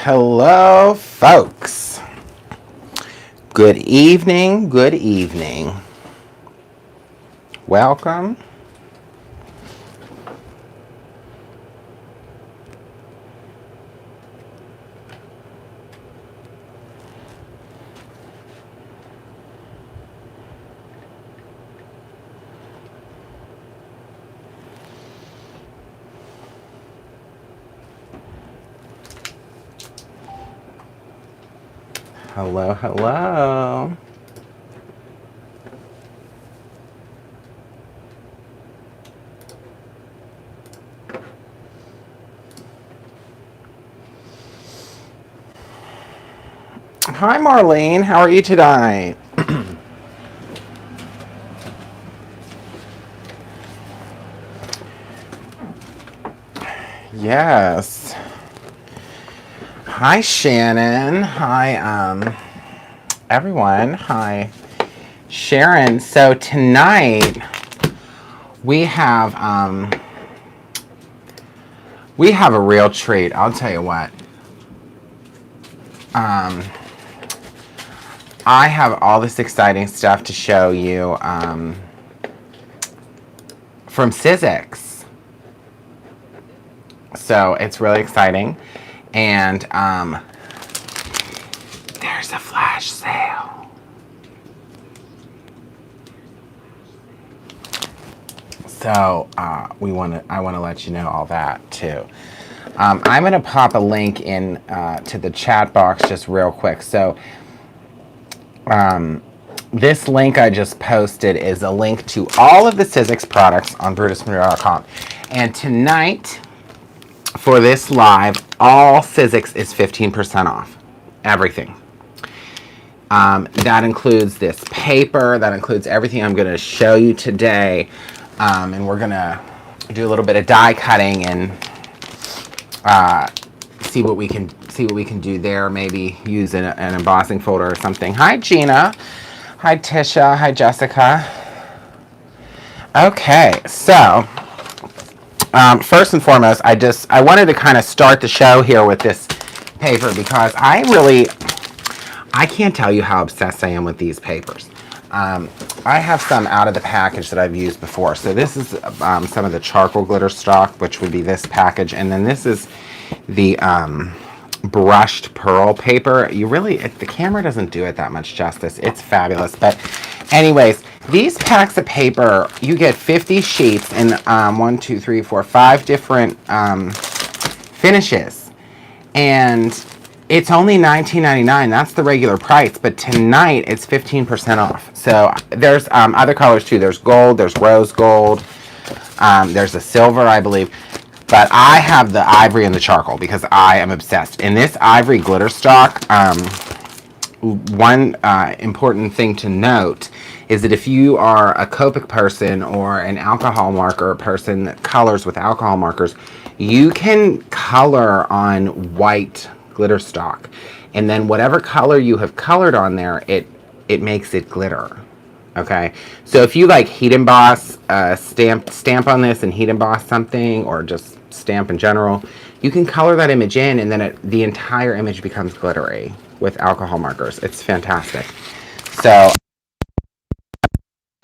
Hello, folks. Good evening, good evening. Welcome. Hello, hello. Hi, Marlene. How are you today? Yes. Hi, Shannon. Hi, everyone. Hi, Sharon. So tonight we have a real treat. I'll tell you what. I have all this exciting stuff to show you from Sizzix. So it's really exciting. And there's a flash sale. So I want to let you know all that too. I'm going to pop a link in to the chat box just real quick. So this link I just posted is a link to all of the Sizzix products on brutusmonroe.com. And tonight, for this live, all Sizzix is 15% off. Everything. That includes this paper. That includes everything I'm going to show you today. And we're going to do a little bit of die cutting and see what we can do there. Maybe use an embossing folder or something. Hi, Gina. Hi, Tisha. Hi, Jessica. Okay, so first and foremost, I wanted to kind of start the show here with this paper because I can't tell you how obsessed I am with these papers. I have some out of the package that I've used before. So this is some of the charcoal glitter stock, which would be this package, and then this is the brushed pearl paper. The camera doesn't do it that much justice. It's fabulous. But anyways, these packs of paper, you get 50 sheets in 5 different finishes. And it's only $19.99. That's the regular price. But tonight, it's 15% off. So there's other colors too. There's gold. There's rose gold. There's a silver, I believe. But I have the ivory and the charcoal because I am obsessed. In this ivory glitter stock, one important thing to note is that if you are a Copic person or an alcohol marker person that colors with alcohol markers, you can color on white glitter stock. And then whatever color you have colored on there, it makes it glitter. Okay, so if you like heat emboss, stamp on this and heat emboss something, or just stamp in general, you can color that image in, and then the entire image becomes glittery with alcohol markers. It's fantastic. So,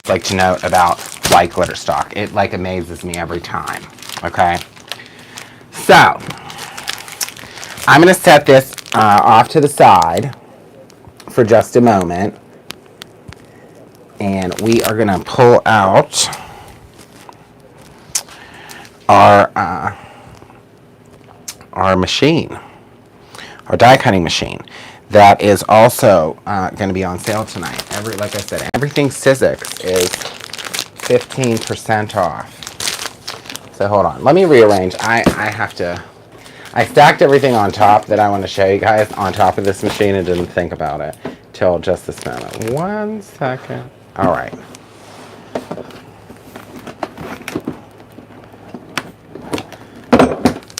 I'd like to note about white glitter stock. It like amazes me every time. Okay, so I'm gonna set this off to the side for just a moment. And we are going to pull out our machine, our die cutting machine. That is also going to be on sale tonight. Like I said, everything Sizzix is 15% off. So hold on, let me rearrange. I stacked everything on top that I want to show you guys on top of this machine and didn't think about it till just this moment. 1 second. All right.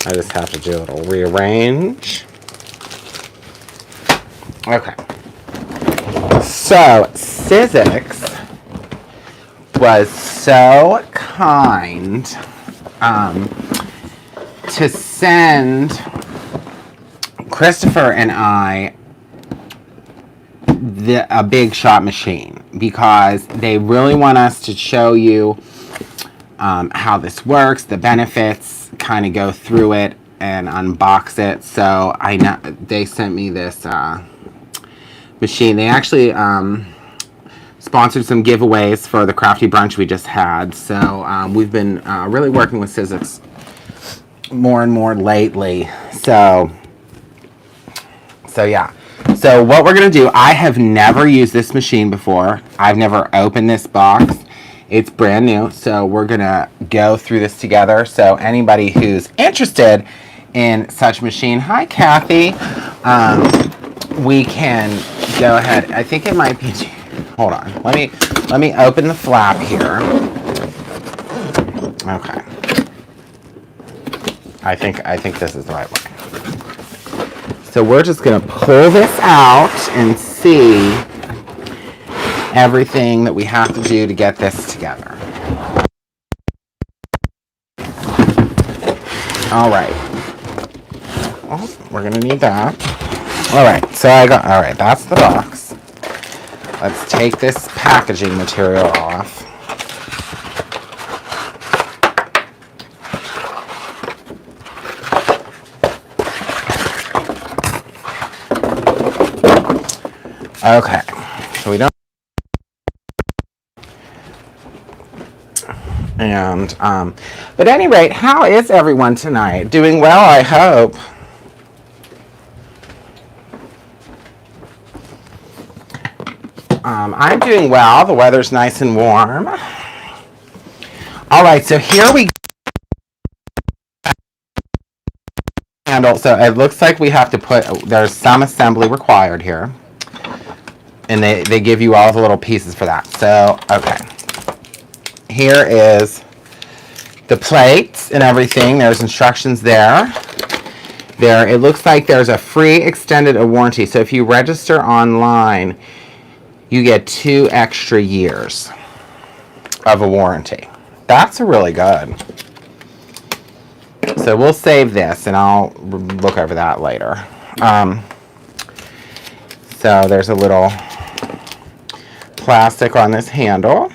I just have to do a little rearrange. Okay. So, Sizzix was so kind to send Christopher and I a big shot machine because they really want us to show you how this works, the benefits, kind of go through it and unbox it. So I know they sent me this machine. They actually sponsored some giveaways for the crafty brunch we just had. So we've been really working with Sizzix more and more lately. So yeah. So what we're going to do, I have never used this machine before. I've never opened this box. It's brand new. So we're going to go through this together. So anybody who's interested in such machine, hi Kathy, we can go ahead. I think it might be, hold on. Let me open the flap here. Okay. I think this is the right way. So we're just going to pull this out and see everything that we have to do to get this together. All right. Oh, we're going to need that. All right. So all right, that's the box. Let's take this packaging material off. Okay, so we don't, and but at any rate, how is everyone tonight? Doing well, I hope. I'm doing well. The weather's nice and warm. All right, so here we handle. So it looks like we have to put. There's some assembly required here. And they give you all the little pieces for that. So, okay. Here is the plates and everything. There's instructions there. It looks like there's a free extended warranty. So if you register online, you get 2 extra years of a warranty. That's really good. So we'll save this and I'll look over that later. So there's a little plastic on this handle.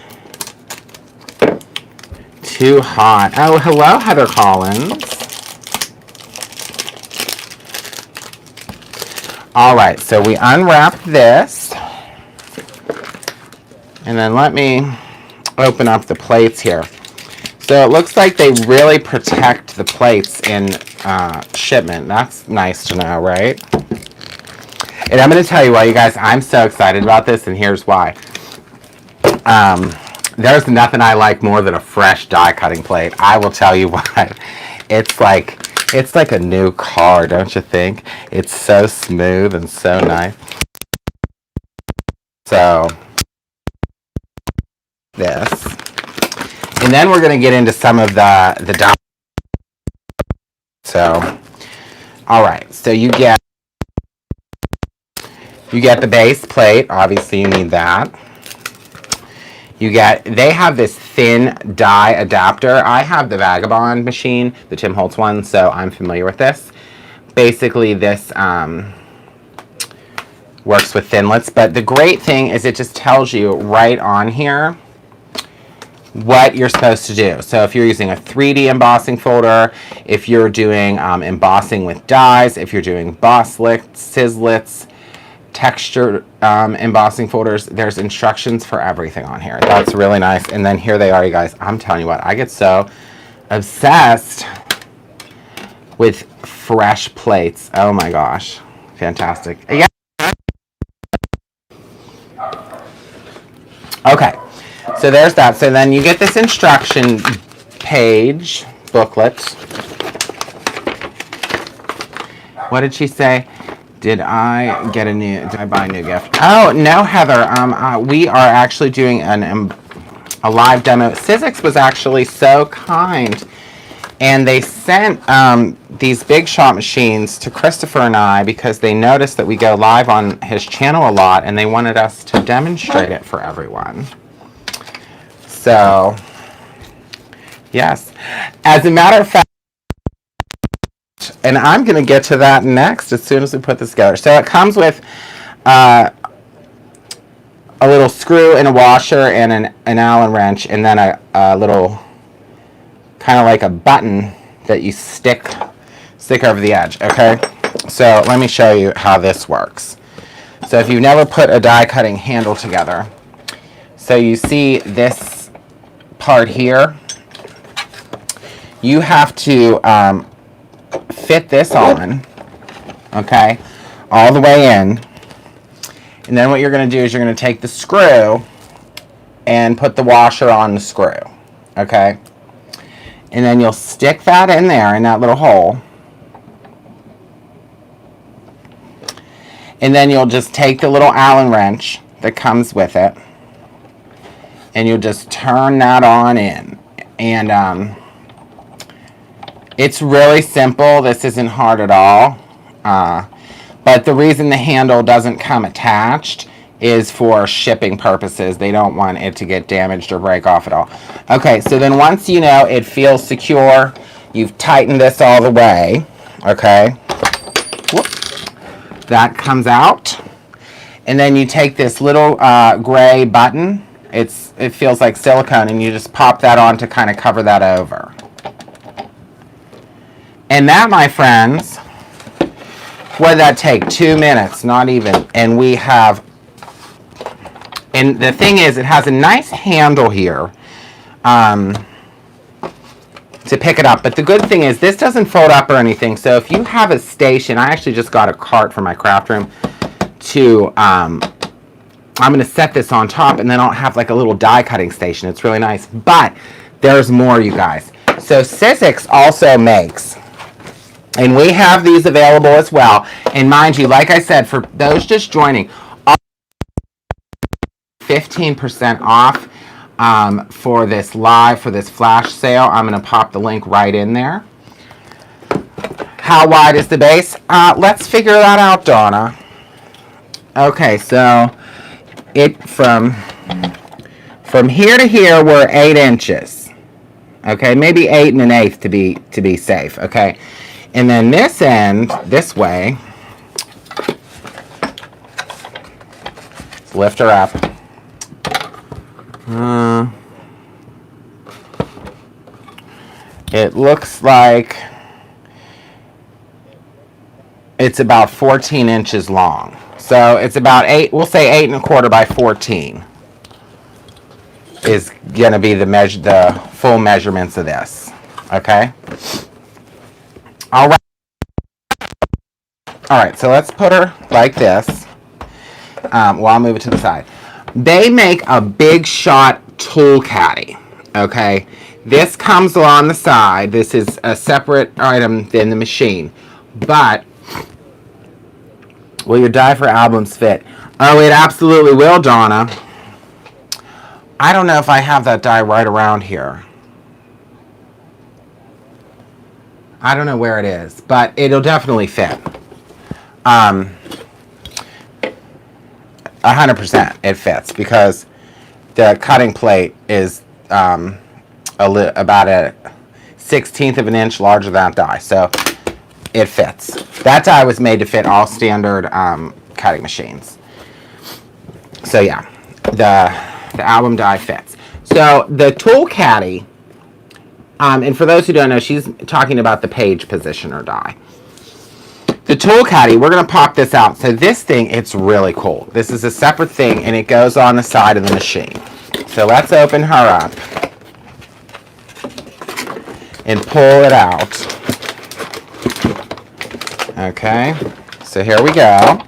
Too hot. Oh, hello, Heather Collins. All right, so we unwrap this. And then let me open up the plates here. So it looks like they really protect the plates in shipment. That's nice to know, right? And I'm going to tell you why, you guys, I'm so excited about this, and here's why. There's nothing I like more than a fresh die cutting plate. I will tell you why. It's like a new car, don't you think? It's so smooth and so nice. So this, and then we're going to get into some of the die. So, all right. So you get the base plate. Obviously, you need that. They have this thin die adapter. I have the Vagabond machine, the Tim Holtz one, so I'm familiar with this. Basically, this works with Thinlits, but the great thing is it just tells you right on here what you're supposed to do. So if you're using a 3D embossing folder, if you're doing embossing with dies, if you're doing Sizzlits, texture embossing folders, there's instructions for everything on here. That's really nice. And then here they are, you guys. I'm telling you what, I get so obsessed with fresh plates. Oh my gosh, fantastic. Yeah. Okay, so there's that. So then you get this instruction page booklet. What did she say? Did I buy a new gift? Oh, no, Heather. We are actually doing a live demo. Sizzix was actually so kind, and they sent these big shot machines to Christopher and I because they noticed that we go live on his channel a lot, and they wanted us to demonstrate it for everyone. So, yes. As a matter of fact, and I'm going to get to that next as soon as we put this together. So it comes with a little screw and a washer and an Allen wrench, and then a little kind of like a button that you stick over the edge. Okay, so let me show you how this works. So if you've never put a die cutting handle together, so you see this part here, you have to fit this on, okay, all the way in. And then what you're going to do is you're going to take the screw and put the washer on the screw, okay? And then you'll stick that in there in that little hole. And then you'll just take the little Allen wrench that comes with it, and you'll just turn that on in. And it's really simple. This isn't hard at all. But the reason the handle doesn't come attached is for shipping purposes. They don't want it to get damaged or break off at all. Okay, so then once you know it feels secure, you've tightened this all the way, okay? Whoop. That comes out. And then you take this little gray button. It feels like silicone, and you just pop that on to kind of cover that over. And that, my friends, what did that take? 2 minutes, not even. And we have, and the thing is, it has a nice handle here to pick it up. But the good thing is, this doesn't fold up or anything. So if you have a station, I actually just got a cart for my craft room to, I'm going to set this on top, and then I'll have like a little die cutting station. It's really nice. But there's more, you guys. So Sizzix also makes, and we have these available as well. And mind you, like I said, for those just joining, 15% off for this flash sale. I'm going to pop the link right in there. How wide is the base? Let's figure that out, Donna. Okay, so it from here to here, we're 8 inches. Okay, maybe 8 1/8 to be safe. Okay. And then this end, this way, let's lift her up. It looks like it's about 14 inches long. So it's about 8, we'll say 8 1/4 by 14 is going to be the full measurements of this. Okay? All right, so let's put her like this. Well, I'll move it to the side. They make a big shot tool caddy, okay? This comes along the side. This is a separate item than the machine. But will your die for albums fit? Oh, it absolutely will, Donna. I don't know if I have that die right around here. I don't know where it is, but it'll definitely fit. 100% it fits, because the cutting plate is about a 1/16 of an inch larger than that die, so it fits. That die was made to fit all standard cutting machines. So yeah, the album die fits. So the tool caddy. And for those who don't know, she's talking about the page positioner die. The tool caddy, we're going to pop this out. So this thing, it's really cool. This is a separate thing, and it goes on the side of the machine. So let's open her up and pull it out. Okay, so here we go.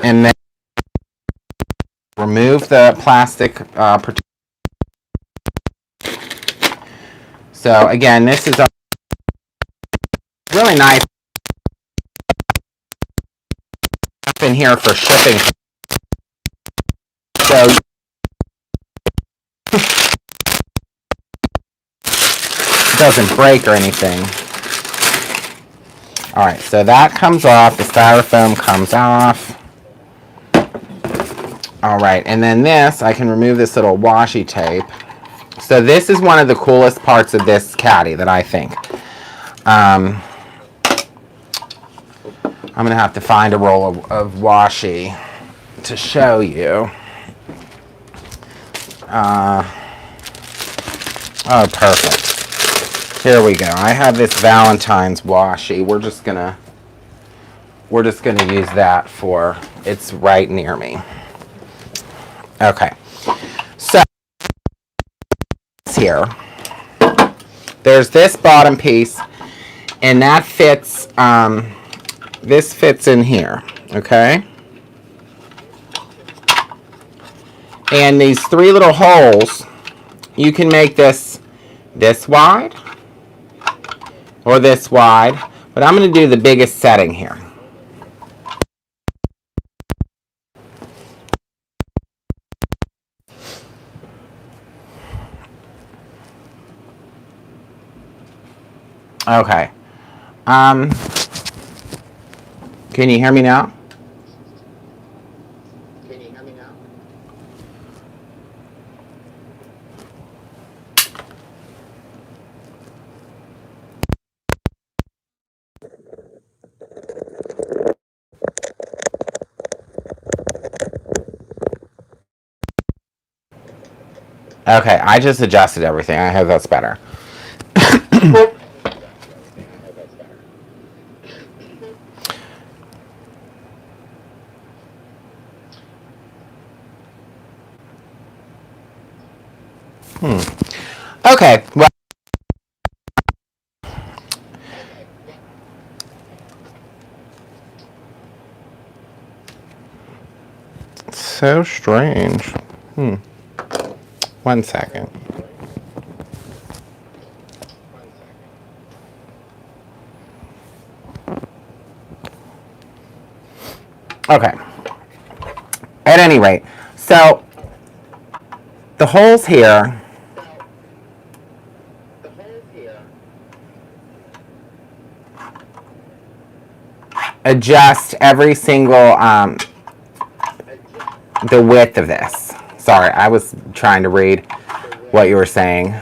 And then remove the plastic protection. So again, this is a really nice in here for shipping. So it doesn't break or anything. All right, so that comes off. The styrofoam comes off. All right, and then this, I can remove this little washi tape. So this is one of the coolest parts of this caddy that I think. I'm gonna have to find a roll of washi to show you. Oh, perfect. Here we go. I have this Valentine's washi. We're just gonna use that for, it's right near me. Okay. So here, there's this bottom piece, and that fits, this fits in here, okay? And these 3 little holes, you can make this wide or this wide, but I'm going to do the biggest setting here. Okay. Can you hear me now? Okay, I just adjusted everything. I hope that's better. Okay, well, so strange. 1 second. Okay. At any rate, so the holes here adjust every single the width of this. Sorry, I was trying to read what you were saying.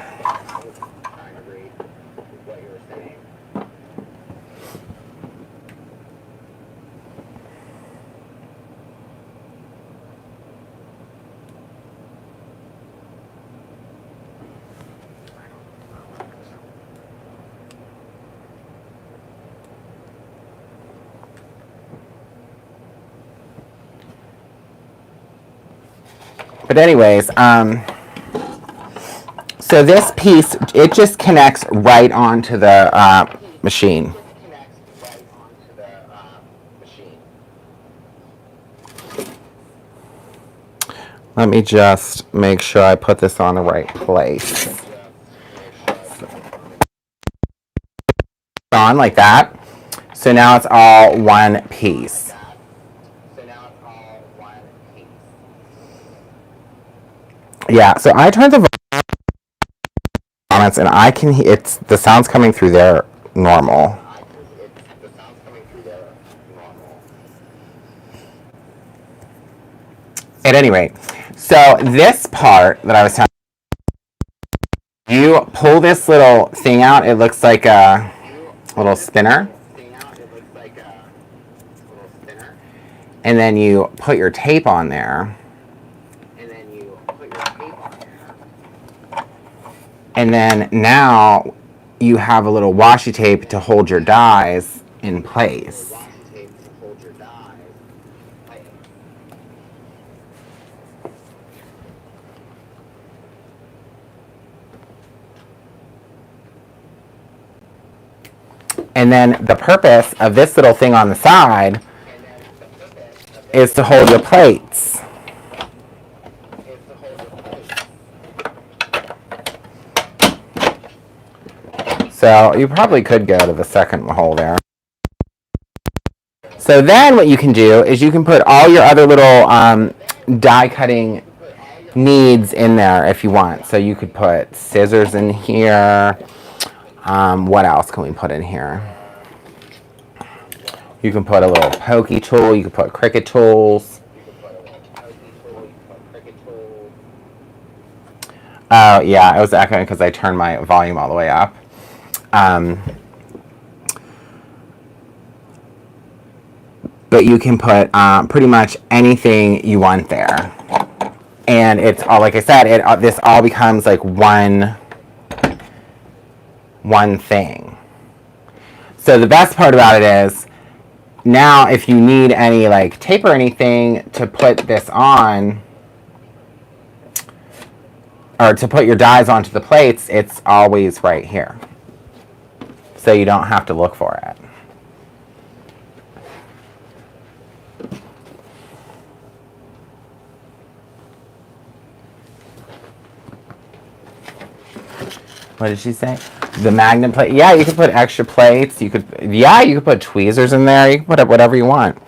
But anyways, so this piece, it just connects right onto the machine. Let me just make sure I put this on the right place. On like that. So now it's all one piece. Yeah, so I turned the comments and I can hear it's the sounds coming through there normal. At any rate, so this part that I was telling you, pull this little thing out, it looks like a little spinner. And then you put your tape on there. And then now you have a little washi tape to hold your dies in place. And then the purpose of this little thing on the side is to hold your plates. So you probably could go to the second hole there. So then what you can do is you can put all your other little die cutting needs in there if you want. So you could put scissors in here. What else can we put in here? You can put a little pokey tool. You can put Cricut tools. Oh yeah, it was echoing because I turned my volume all the way up. but you can put pretty much anything you want there. And it's all, like I said, this all becomes like one thing. So the best part about it is, now if you need any like tape or anything to put this on, or to put your dies onto the plates, it's always right here. So you don't have to look for it. What did she say? The magnet plate. Yeah, you could put extra plates. You could put tweezers in there. You can put whatever you want.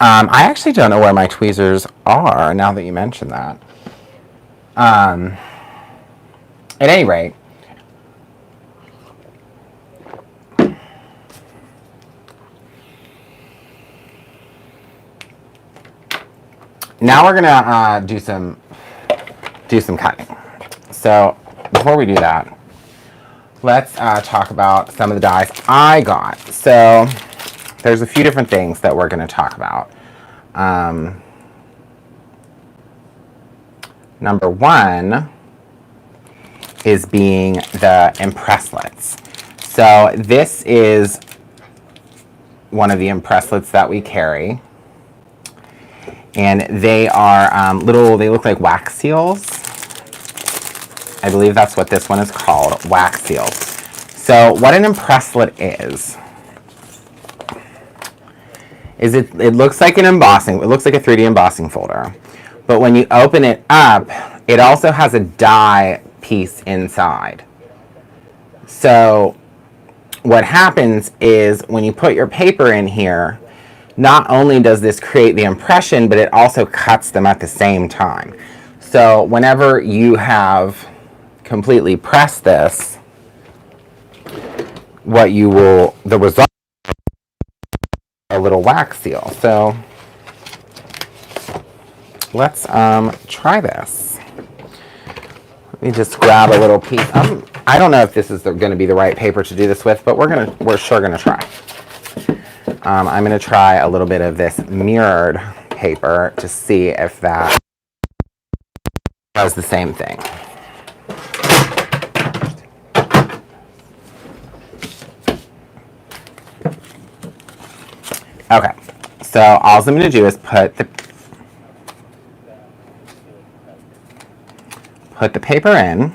I actually don't know where my tweezers are now that you mention that. At any rate, now we're gonna do some cutting. So before we do that, let's talk about some of the dies I got. So there's a few different things that we're going to talk about. Number one is being the Impresslets. So this is one of the Impresslets that we carry. And they are they look like wax seals. I believe that's what this one is called, wax seals. So what an Impresslet is it looks like an embossing, it looks like a 3D embossing folder. But when you open it up, it also has a die piece inside. So what happens is when you put your paper in here, not only does this create the impression, but it also cuts them at the same time. So whenever you have completely pressed this, the result is a little wax seal. So let's try this. Let me just grab a little piece. I don't know if this is going to be the right paper to do this with, but we're sure going to try. I'm going to try a little bit of this mirrored paper to see if that does the same thing. Okay, so all I'm going to do is put the paper in,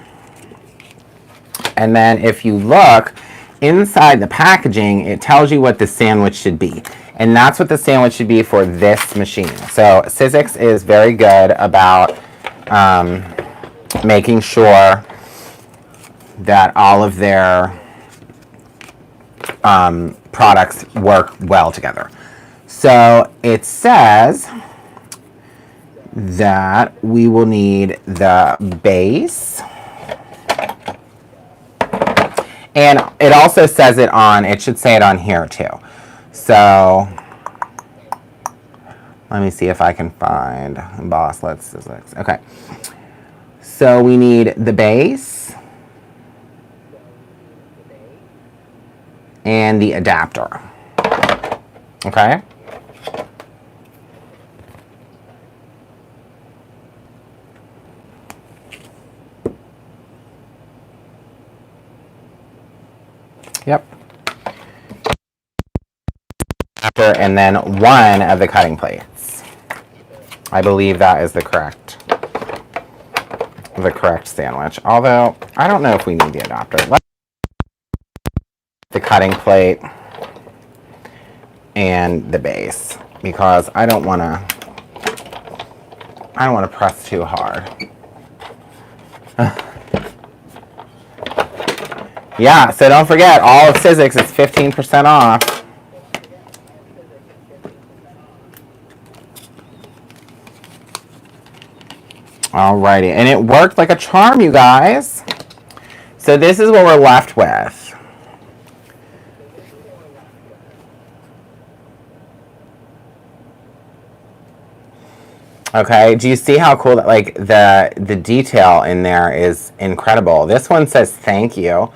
and then if you look inside the packaging, it tells you what the sandwich should be, and that's what the sandwich should be for this machine. So Sizzix is very good about making sure that all of their products work well together. So it says that we will need the base, and it also says it should say it on here too. So let me see if I can find Embossing Folder. Okay, so we need the base and the adapter. Okay. Yep. And then one of the cutting plates. I believe that is the correct sandwich. Although I don't know if we need the adapter. Let's the cutting plate and the base, because I don't want to press too hard. Yeah, so don't forget, all of Sizzix is 15% off. Alrighty, and it worked like a charm, you guys. So this is what we're left with. Okay, do you see how cool that, like, the detail in there is incredible. This one says thank you.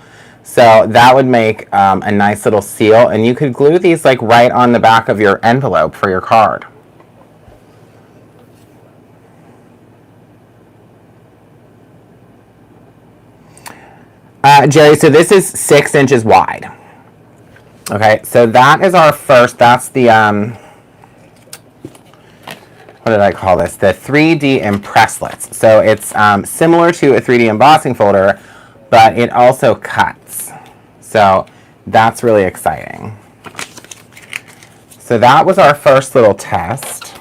So that would make a nice little seal, and you could glue these like right on the back of your envelope for your card. Jerry, so this is 6 inches wide. Okay, so that is our first, that's the, what did I call this? The 3D Impresslets. So it's similar to a 3D embossing folder, but it also cuts. So that's really exciting. So that was our first little test.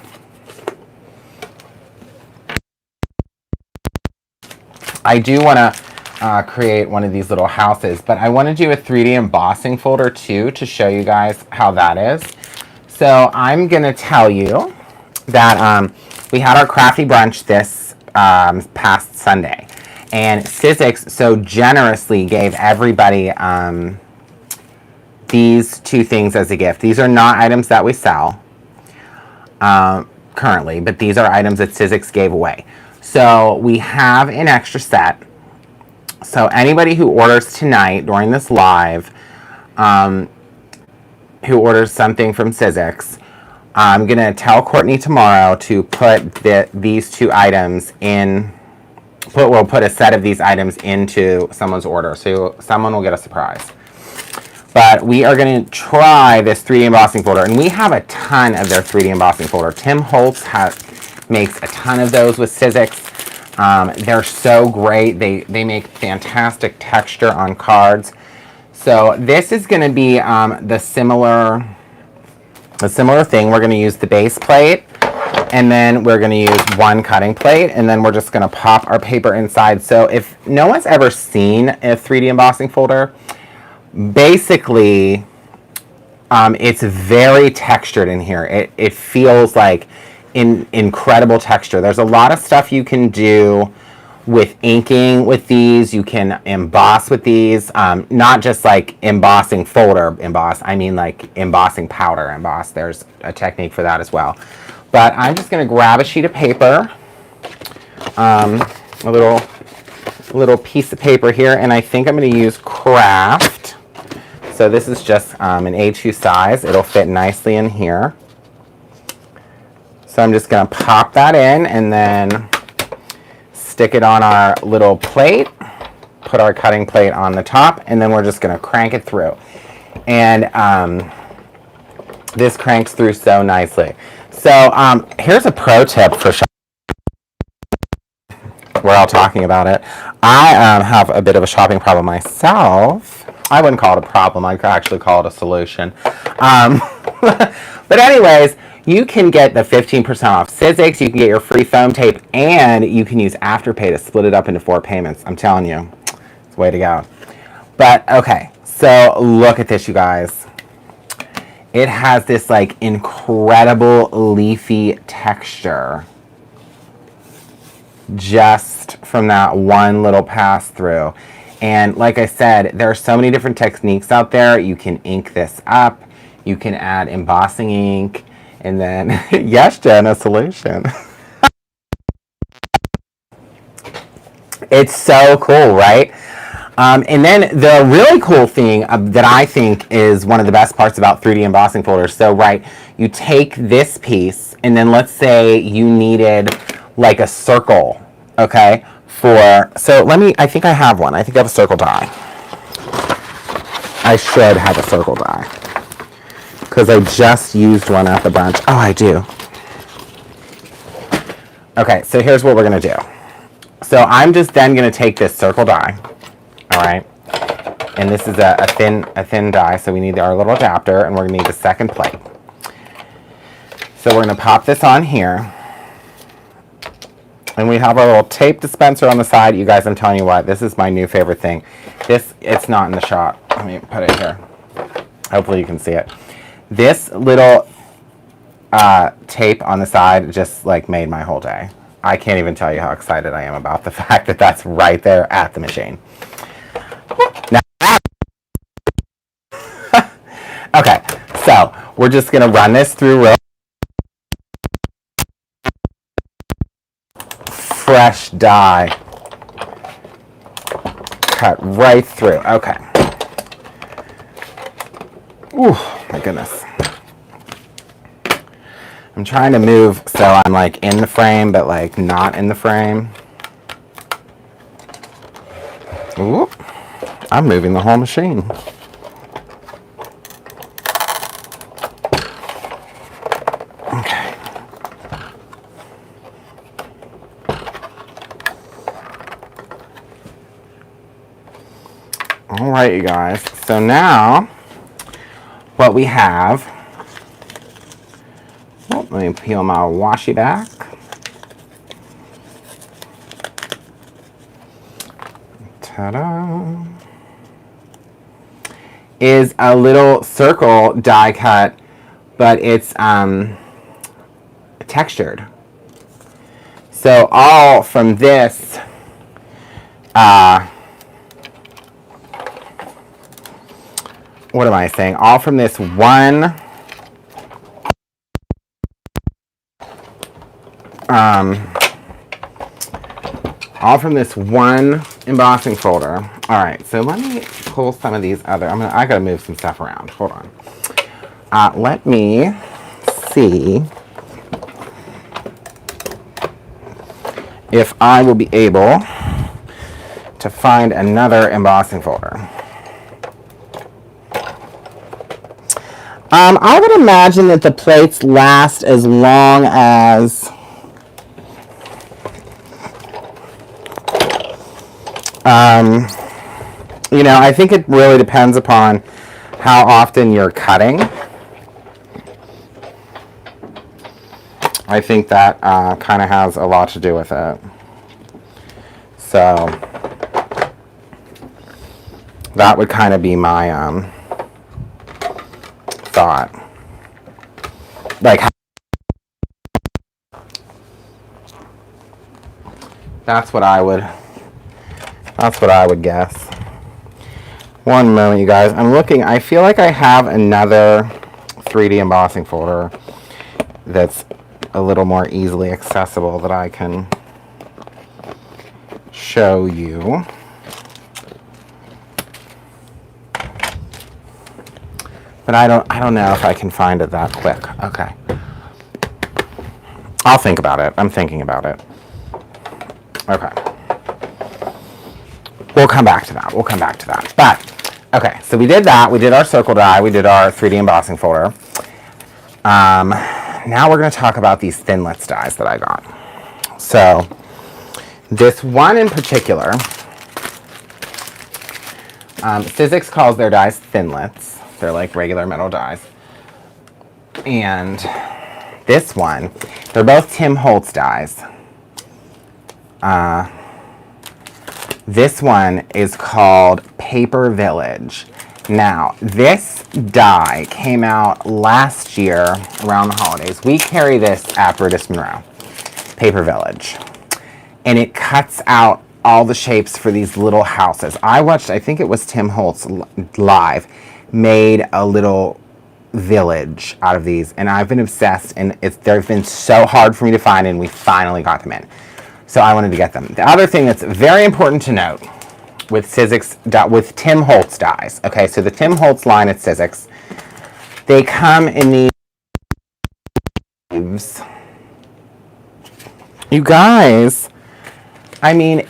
I do want to create one of these little houses, but I want to do a 3D embossing folder too to show you guys how that is. So I'm going to tell you that we had our crafty brunch this past Sunday, and Sizzix so generously gave everybody these 2 things as a gift. These are not items that we sell currently, but these are items that Sizzix gave away. So we have an extra set. So anybody who orders tonight during this live, who orders something from Sizzix, I'm going to tell Courtney tomorrow to put these 2 items in, we'll put a set of these items into someone's order. So someone will get a surprise. But we are going to try this 3D embossing folder, and we have a ton of their 3D embossing folder. Tim Holtz makes a ton of those with Sizzix. They're so great. They make fantastic texture on cards. So this is going to be the similar thing. We're going to use the base plate, and then we're going to use 1 cutting plate, and then we're just going to pop our paper inside. So if no one's ever seen a 3D embossing folder, basically it's very textured in here. It feels like incredible texture. There's a lot of stuff you can do with inking with these. You can emboss with these, not just like embossing folder emboss, I mean like embossing powder emboss. There's a technique for that as well. But I'm just going to grab a sheet of paper, a little piece of paper here, and I think I'm going to use Craft. So this is just an A2 size. It'll fit nicely in here. So I'm just going to pop that in and then stick it on our little plate, put our cutting plate on the top, and then we're just going to crank it through. And this cranks through so nicely. So here's a pro tip for shopping. We're all talking about it. I have a bit of a shopping problem myself. I wouldn't call it a problem. I'd actually call it a solution. But anyways, you can get the 15% off Sizzix. You can get your free foam tape, and you can use Afterpay to split it up into 4 payments. I'm telling you, it's the way to go. But okay, so look at this, you guys. It has this like incredible leafy texture just from that one little pass through. And like I said, there are so many different techniques out there. You can ink this up. You can add embossing ink. And then, yes, Jen, a solution. It's so cool, right? And then the really cool thing that I think is one of the best parts about 3D embossing folders. So, right, you take this piece, and then let's say you needed like a circle, okay? So I think I have one. I think I have a circle die. I should have a circle die, because I just used one at the brunch. Oh, I do. Okay, so here's what we're going to do. So I'm just then going to take this circle die, all right? And this is a thin die, so we need our little adapter, and we're going to need the second plate. So we're going to pop this on here. And we have our little tape dispenser on the side. You guys, I'm telling you what, this is my new favorite thing. It's not in the shot. Let me put it here. Hopefully you can see it. This little tape on the side just like made my whole day. I can't even tell you how excited I am about the fact that that's right there at the machine. Now, okay, so we're just gonna run this through real fresh die. Cut right through. Okay. Ooh, my goodness. I'm trying to move so I'm like in the frame, but like not in the frame. Ooh, I'm moving the whole machine. Okay. All right, you guys. So now what we have, oh, let me peel my washi back. Ta-da. Is a little circle die cut, but it's textured. So all from this what am I saying? All from this one embossing folder. All right, so let me pull some of these other. I gotta move some stuff around. Hold on. Let me see if I will be able to find another embossing folder. I would imagine that the plates last as long as you know, I think it really depends upon how often you're cutting. I think that kind of has a lot to do with it. So that would kind of be my thought. Like, that's what I would guess. One moment, you guys. I'm looking. I feel like I have another 3D embossing folder that's a little more easily accessible that I can show you. But I don't know if I can find it that quick. Okay. I'll think about it. I'm thinking about it. Okay. We'll come back to that. But, okay, so we did that. We did our circle die. We did our 3D embossing folder. Now we're going to talk about these Thinlits dies that I got. So, this one in particular, Sizzix calls their dies Thinlits. They're like regular metal dies. And this one, they're both Tim Holtz dies. This one is called Paper Village. Now, this die came out last year around the holidays. We carry this at Brutus Monroe, Paper Village. And it cuts out all the shapes for these little houses. I watched, I think it was Tim Holtz live, made a little village out of these. And I've been obsessed, and they've been so hard for me to find, and we finally got them in. So I wanted to get them. The other thing that's very important to note with Sizzix, with Tim Holtz dies. Okay, so the Tim Holtz line at Sizzix, they come in these. You guys, I mean,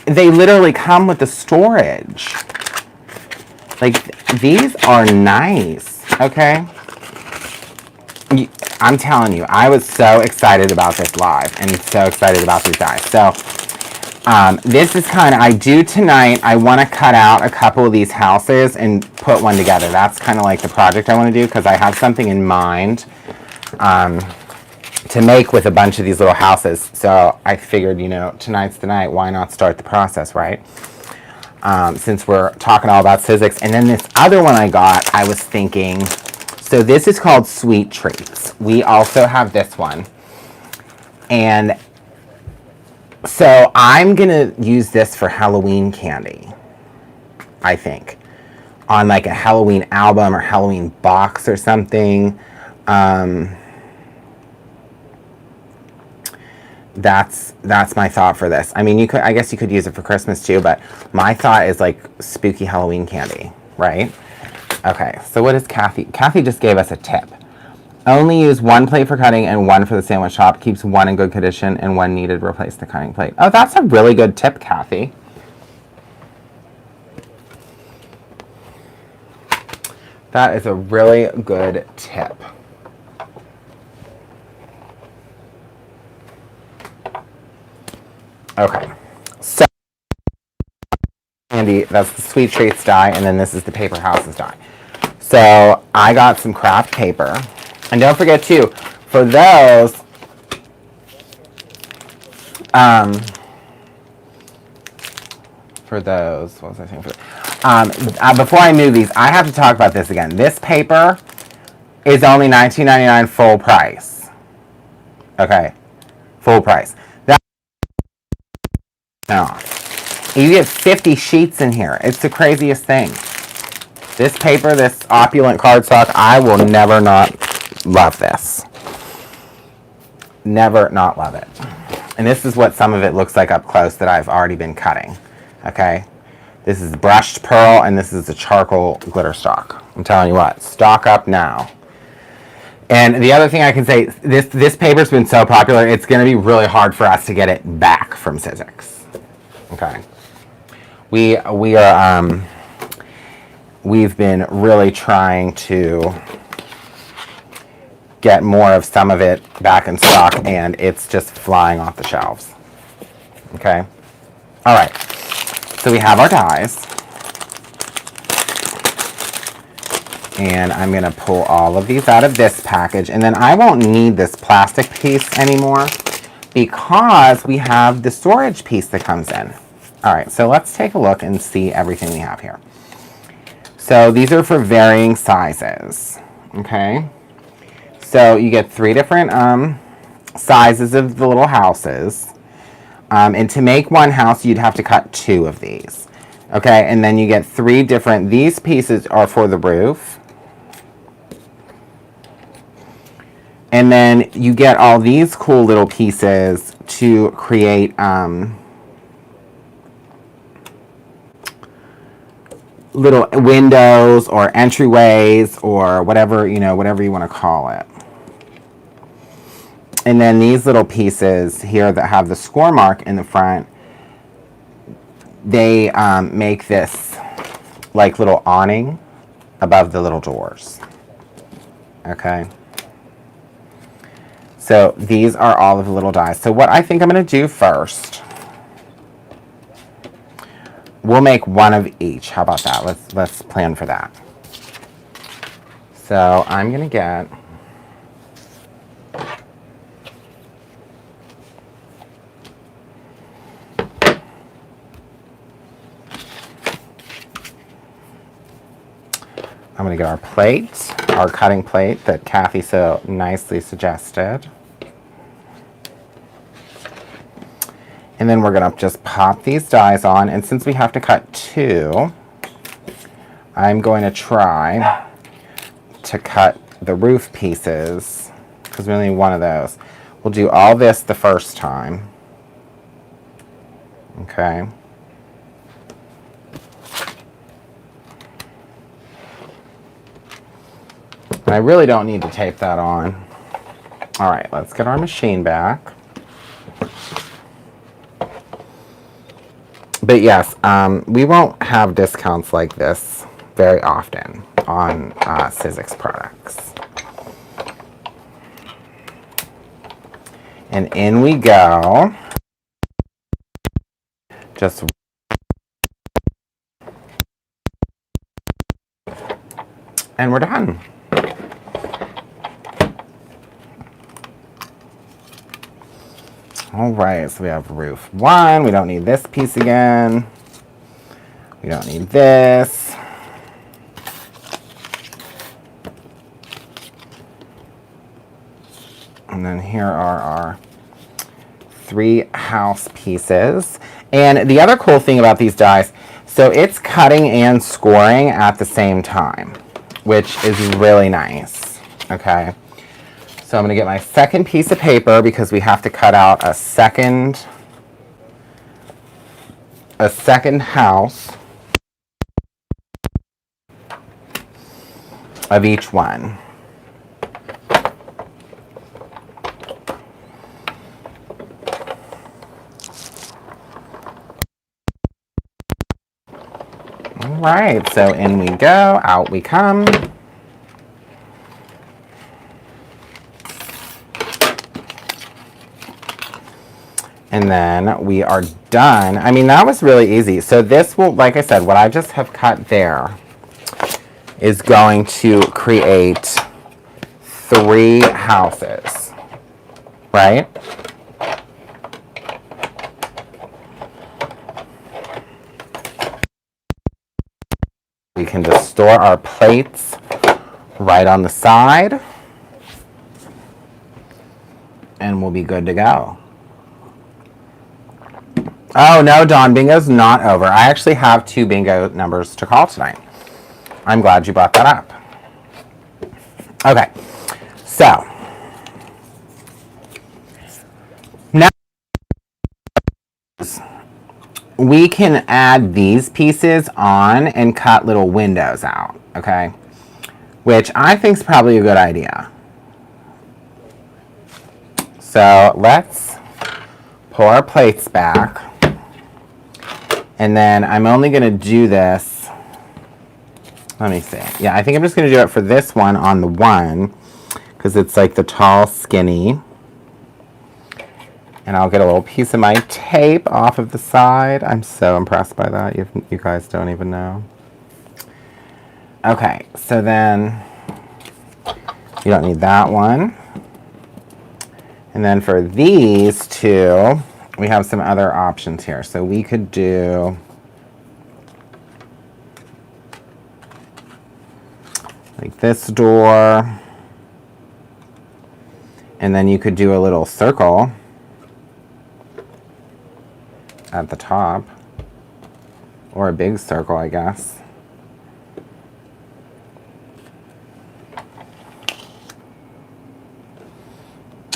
they literally come with the storage. Like, these are nice, okay? I'm telling you, I was so excited about this live and so excited about these dies. So, this is kind of, tonight, I want to cut out a couple of these houses and put one together. That's kind of like the project I want to do, because I have something in mind to make with a bunch of these little houses. So I figured, you know, tonight's the night, why not start the process, right? Since we're talking all about Sizzix. And then this other one I got, I was thinking, so this is called Sweet Treats. We also have this one. And so I'm going to use this for Halloween candy, I think. On like a Halloween album or Halloween box or something. That's my thought for this. I mean, I guess you could use it for Christmas too, but my thought is like spooky Halloween candy, right? Okay, so what is Kathy? Kathy just gave us a tip. Only use one plate for cutting and one for the sandwich shop. Keeps one in good condition and when needed, replace the cutting plate. Oh, that's a really good tip, Kathy. That is a really good tip. Okay, so Andy, that's the Sweet Treats die, and then this is the Paper Houses die. So I got some craft paper, and don't forget too, for those, what was I saying? Before I move these, I have to talk about this again. This paper is only $19.99 full price. Okay, full price. Now, you get 50 sheets in here. It's the craziest thing. This paper, this opulent cardstock, I will never not love this. Never not love it. And this is what some of it looks like up close that I've already been cutting. Okay? This is brushed pearl, and this is the charcoal glitter stock. I'm telling you what, stock up now. And the other thing I can say, this paper's been so popular, it's going to be really hard for us to get it back from Sizzix. Okay. We've been really trying to get more of some of it back in stock, and it's just flying off the shelves. Okay. All right. So we have our dies. And I'm going to pull all of these out of this package. And then I won't need this plastic piece anymore because we have the storage piece that comes in. All right, so let's take a look and see everything we have here. So these are for varying sizes, okay? So you get 3 different sizes of the little houses. And to make one house, you'd have to cut 2 of these. Okay, and then you get 3 different, these pieces are for the roof. And then you get all these cool little pieces to create little windows or entryways or whatever, you know, whatever you want to call it. And then these little pieces here that have the score mark in the front, they make this like little awning above the little doors. Okay. So these are all of the little dies. So what I think I'm going to do first, we'll make one of each. How about that? Let's plan for that. So I'm going to get our plate, our cutting plate that Kathy so nicely suggested. And then we're going to just pop these dies on. And since we have to cut 2, I'm going to try to cut the roof pieces because we only need one of those. We'll do all this the first time. Okay. I really don't need to tape that on. All right, let's get our machine back. But yes, we won't have discounts like this very often on Sizzix products. And in we go. Just and we're done. All right, so we have roof 1. We don't need this piece again. We don't need this. And then here are our 3 house pieces. And the other cool thing about these dies, so it's cutting and scoring at the same time, which is really nice. Okay. So I'm going to get my second piece of paper because we have to cut out a second house. of each one. All right, so in we go, out we come. And then we are done. I mean, that was really easy. So this will, like I said, what I just have cut there is going to create 3 houses, right? We can just store our plates right on the side, and we'll be good to go. Oh no, Dawn, bingo's not over. I actually have 2 bingo numbers to call tonight. I'm glad you brought that up. Okay, so now we can add these pieces on and cut little windows out, okay? Which I think is probably a good idea. So let's pull our plates back. And then I'm only going to do this. Let me see. Yeah, I think I'm just going to do it for this one on the one, because it's like the tall, skinny. And I'll get a little piece of my tape off of the side. I'm so impressed by that. You guys don't even know. Okay, so then you don't need that one. And then for these 2, we have some other options here. So we could do like this door. And then you could do a little circle at the top. Or a big circle, I guess.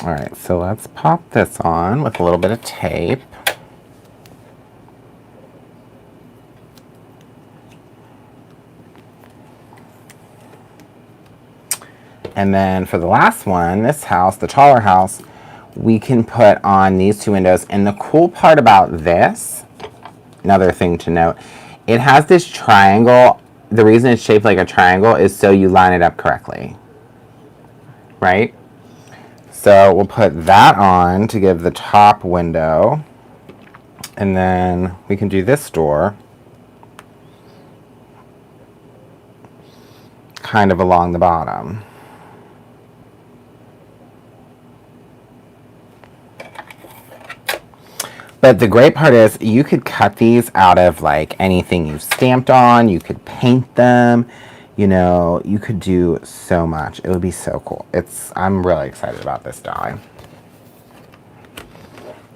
All right, so let's pop this on with a little bit of tape. And then for the last one, this house, the taller house, we can put on these 2 windows. And the cool part about this, another thing to note, it has this triangle. The reason it's shaped like a triangle is so you line it up correctly, right? So we'll put that on to give the top window, and then we can do this door kind of along the bottom. But the great part is you could cut these out of like anything you've stamped on. You could paint them. You know, you could do so much. It would be so cool. I'm really excited about this die.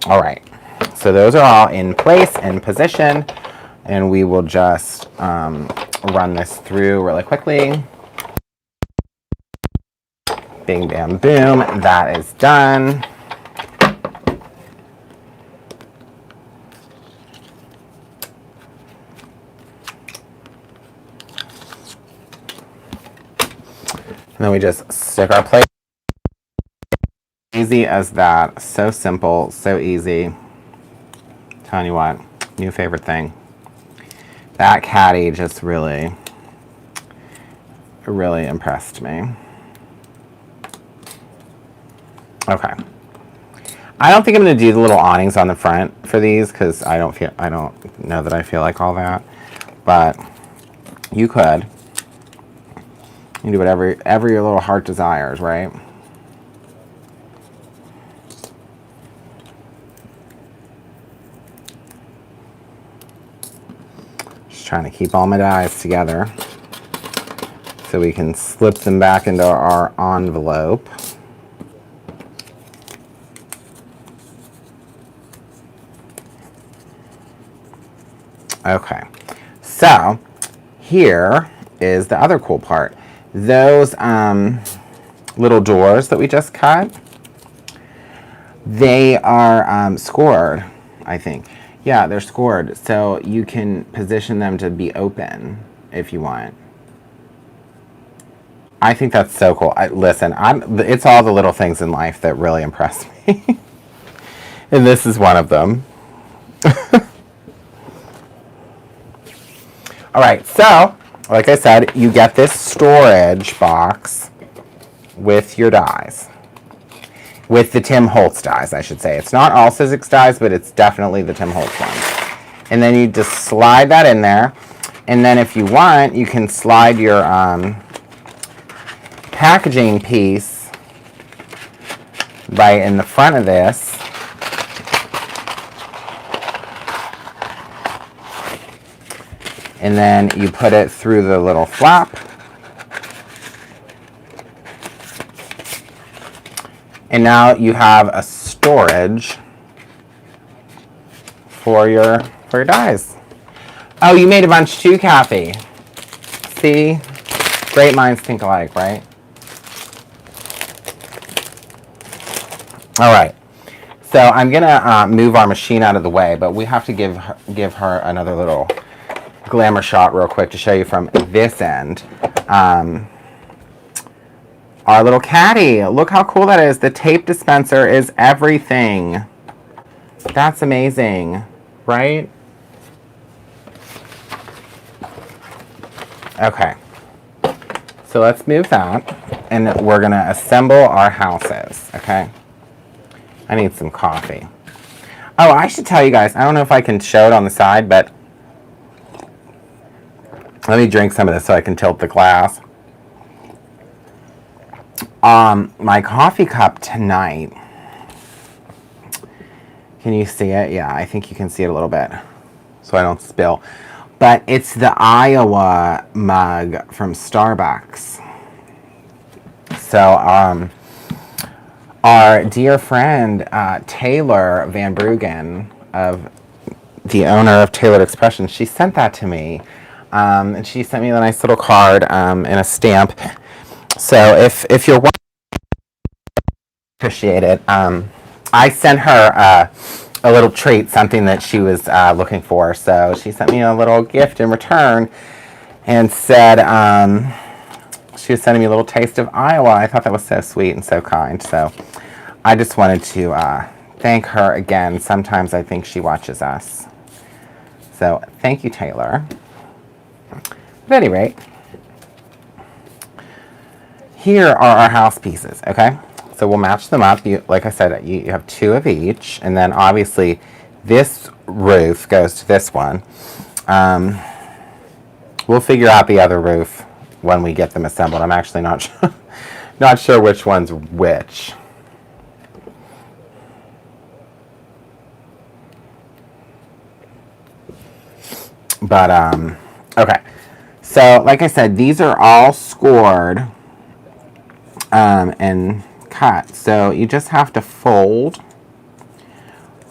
All right, so those are all in place and position, and we will just run this through really quickly. Bing, bam, boom, that is done. And then we just stick our plate. Easy as that. So simple, so easy. Telling you what, new favorite thing. That caddy just really impressed me. Okay. I don't think I'm going to do the little awnings on the front for these because I don't know that I feel like all that. But you could. You can do whatever your little heart desires, right? Just trying to keep all my dies together so we can slip them back into our envelope. Okay, so here is the other cool part. Those little doors that we just cut, they are scored, I think. Yeah, they're scored, so you can position them to be open if you want. I think that's so cool. Listen, it's all the little things in life that really impress me. And this is one of them. All right, so like I said, you get this storage box with your dies. With the Tim Holtz dies, I should say. It's not all Sizzix dies, but it's definitely the Tim Holtz ones. And then you just slide that in there. And then if you want, you can slide your packaging piece right in the front of this. And then you put it through the little flap. And now you have a storage for your dies. Oh, you made a bunch too, Kathy. See? Great minds think alike, right? All right. So I'm going to move our machine out of the way, but we have to give her another little glamour shot real quick to show you from this end. Our little caddy. Look how cool that is. The tape dispenser is everything. That's amazing, right? Okay. So let's move that, and we're going to assemble our houses, okay? I need some coffee. Oh, I should tell you guys, I don't know if I can show it on the side, but let me drink some of this so I can tilt the glass. My coffee cup tonight, can you see it? Yeah, I think you can see it a little bit so I don't spill. But it's the Iowa mug from Starbucks. So our dear friend Taylor Van Bruggen, the owner of Tailored Expressions, she sent that to me. And she sent me a nice little card and a stamp. So if you're appreciate it. I sent her a little treat, something that she was looking for. So she sent me a little gift in return and said she was sending me a little taste of Iowa. I thought that was so sweet and so kind. So I just wanted to thank her again. Sometimes I think she watches us. So thank you, Taylor. At any rate, here are our house pieces, okay? So we'll match them up. Like I said, you have two of each, and then obviously this roof goes to this one. We'll figure out the other roof when we get them assembled. I'm actually not sure which one's which. But okay. So like I said, these are all scored and cut. So you just have to fold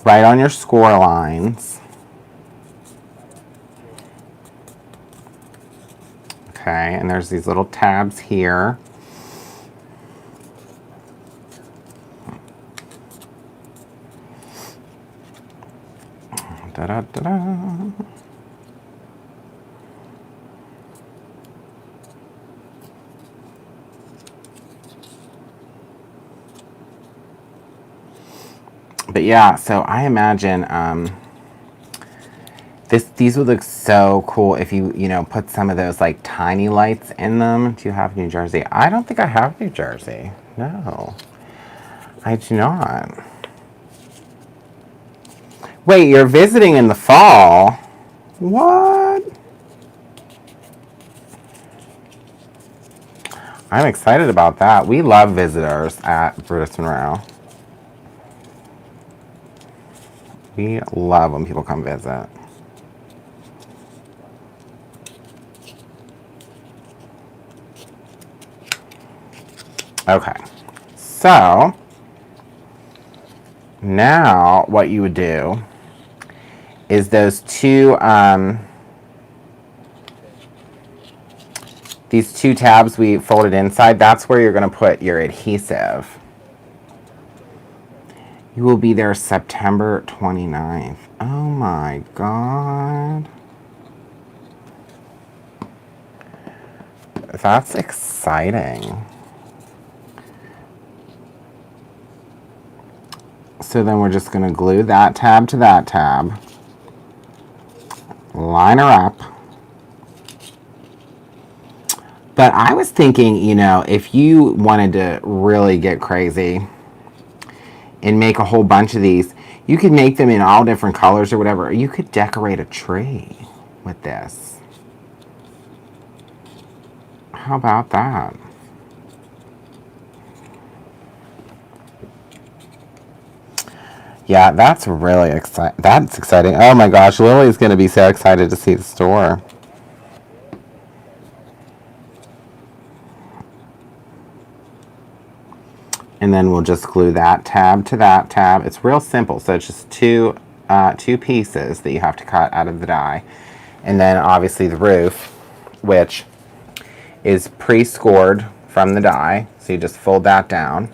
right on your score lines. Okay, and there's these little tabs here. Da-da-da-da. But yeah, so I imagine these would look so cool if you put some of those like tiny lights in them. Do you have New Jersey? I don't think I have New Jersey. No, I do not. Wait, you're visiting in the fall? What? I'm excited about that. We love visitors at Brutus Monroe. We love when people come visit. Okay, so now what you would do is those two, these two tabs we folded inside, that's where you're going to put your adhesive. You will be there September 29th. Oh my God. That's exciting. So then we're just going to glue that tab to that tab. Line her up. But I was thinking, you know, if you wanted to really get crazy and make a whole bunch of these, you could make them in all different colors or whatever. You could decorate a tree with this. How about that? Yeah, that's really exciting. That's exciting. Oh my gosh, Lily's going to be so excited to see the store. And then we'll just glue that tab to that tab. It's real simple. So it's just two pieces that you have to cut out of the die. And then obviously the roof, which is pre-scored from the die. So you just fold that down.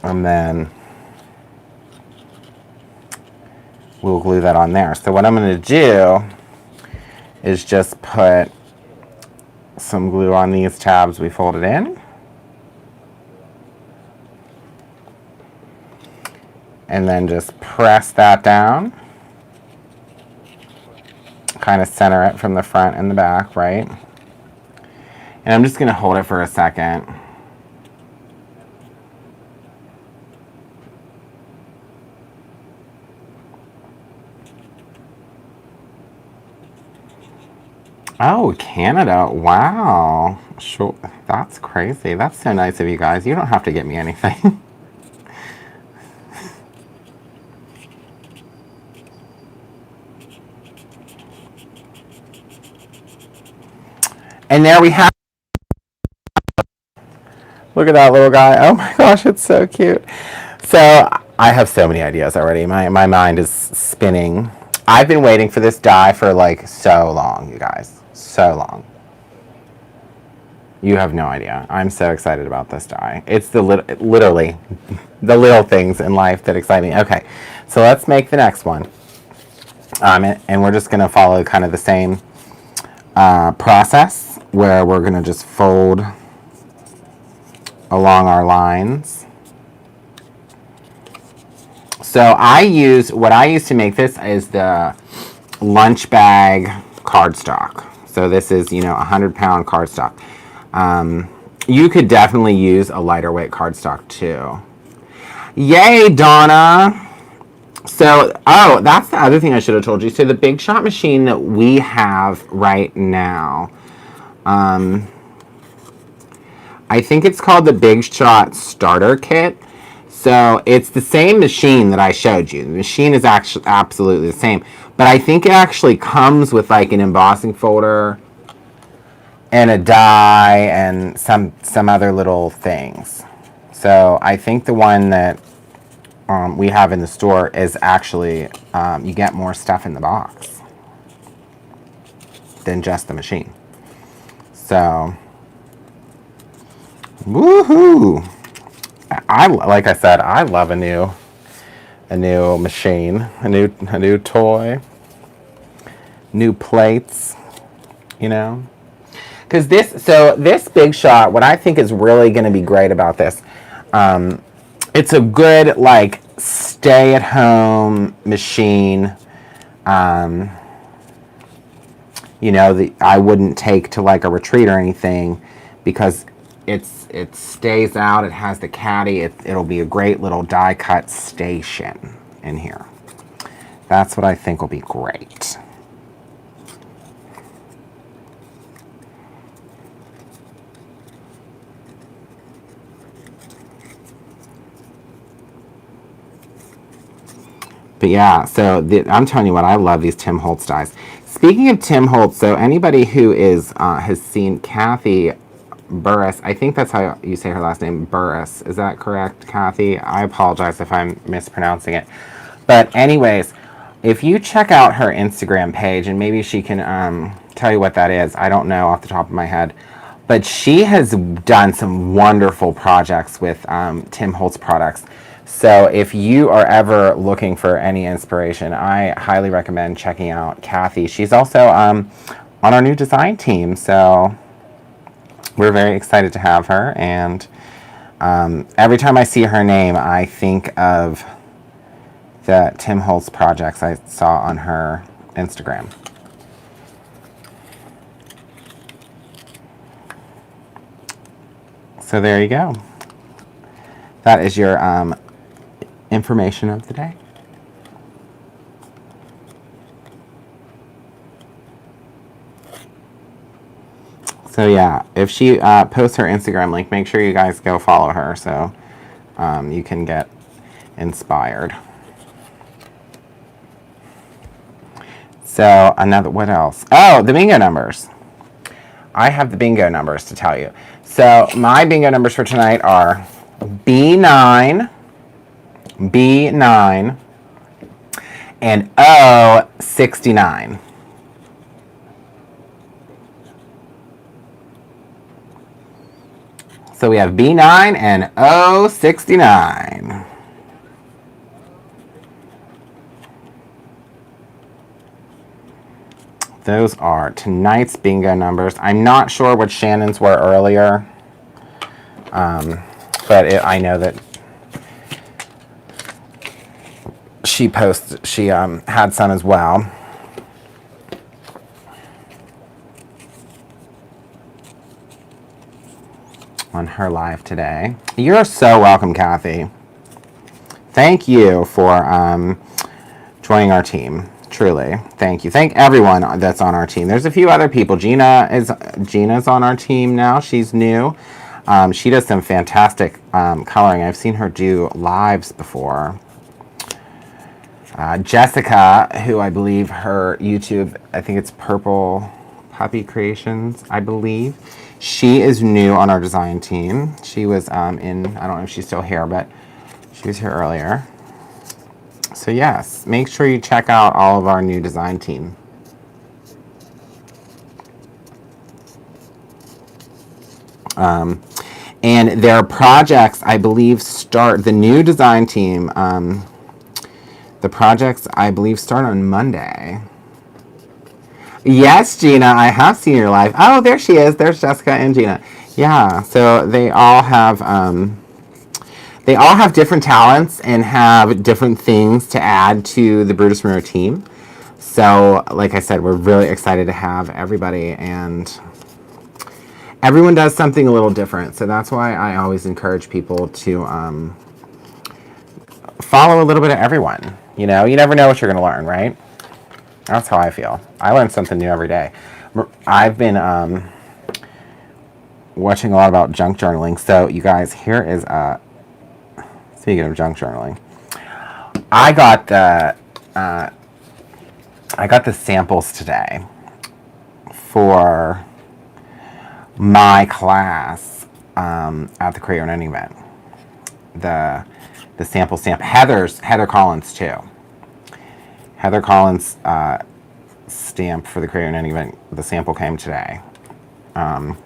And then we'll glue that on there. So what I'm going to do is just put some glue on these tabs we folded in. And then just press that down. Kind of center it from the front and the back, right? And I'm just going to hold it for a second. Oh, Canada. Wow. Sure. That's crazy. That's so nice of you guys. You don't have to get me anything. And there we have. Look at that little guy. Oh my gosh, it's so cute. So I have so many ideas already. My mind is spinning. I've been waiting for this die for like so long, you guys. So long. You have no idea. I'm so excited about this die. It's the literally the little things in life that excite me. Okay, so let's make the next one. And we're just going to follow kind of the same process where we're going to just fold along our lines. So what I use to make this is the lunch bag cardstock. So this is, you know, 100-pound cardstock. You could definitely use a lighter weight cardstock too. Yay, Donna! So, oh, that's the other thing I should have told you. So the Big Shot machine that we have right now, I think it's called the Big Shot Starter Kit. So it's the same machine that I showed you. The machine is actually absolutely the same. But I think it actually comes with like an embossing folder and a die and some other little things. So I think the one that we have in the store is actually, you get more stuff in the box than just the machine. So, woohoo! Like I said, I love a new machine, a new toy, new plates, you know. Because this Big Shot, what I think is really going to be great about this, it's a good like stay-at-home machine. You know, I wouldn't take to like a retreat or anything because it stays out. It has the caddy. It'll be a great little die cut station in here. That's what I think will be great. But yeah, so I'm telling you what, I love these Tim Holtz dies. Speaking of Tim Holtz, so anybody who has seen Kathy Burris, I think that's how you say her last name, Burris. Is that correct, Kathy? I apologize if I'm mispronouncing it. But anyways, if you check out her Instagram page, and maybe she can tell you what that is. I don't know off the top of my head. But she has done some wonderful projects with Tim Holtz products. So if you are ever looking for any inspiration, I highly recommend checking out Kathy. She's also on our new design team, so we're very excited to have her. And every time I see her name, I think of the Tim Holtz projects I saw on her Instagram. So there you go. That is your information of the day. So yeah, if she posts her Instagram link, make sure you guys go follow her so you can get inspired. So another, what else? Oh, the bingo numbers. I have the bingo numbers to tell you. So my bingo numbers for tonight are B9, B9, and O69. So we have B9 and O69. Those are tonight's bingo numbers. I'm not sure what Shannon's were earlier, but I know that she had some as well. On her live today. You're so welcome, Kathy. Thank you for joining our team. Truly, thank you. Thank everyone that's on our team. There's a few other people. Gina's on our team now. She's new. She does some fantastic coloring. I've seen her do lives before. Jessica, who I believe her YouTube, I think it's Purple Puppy Creations, I believe. She is new on our design team. She was I don't know if she's still here, but she was here earlier. So yes, make sure you check out all of our new design team. And their projects, I believe, start, the new design team, the projects, I believe, start on Monday. Yes, Gina, I have seen your live. Oh, there she is. There's Jessica and Gina. Yeah, so they all have different talents and have different things to add to the Brutus Monroe team. So, like I said, we're really excited to have everybody, and everyone does something a little different. So that's why I always encourage people to follow a little bit of everyone. You know, you never know what you're going to learn, right? That's how I feel. I learn something new every day. I've been watching a lot about junk journaling. So, you guys, here is speaking of junk journaling, I got the samples today for my class at the Create Your Own Ending event. The sample stamp. Heather Collins too. Heather Collins stamp for the Create Your Own Ending event. The sample came today. And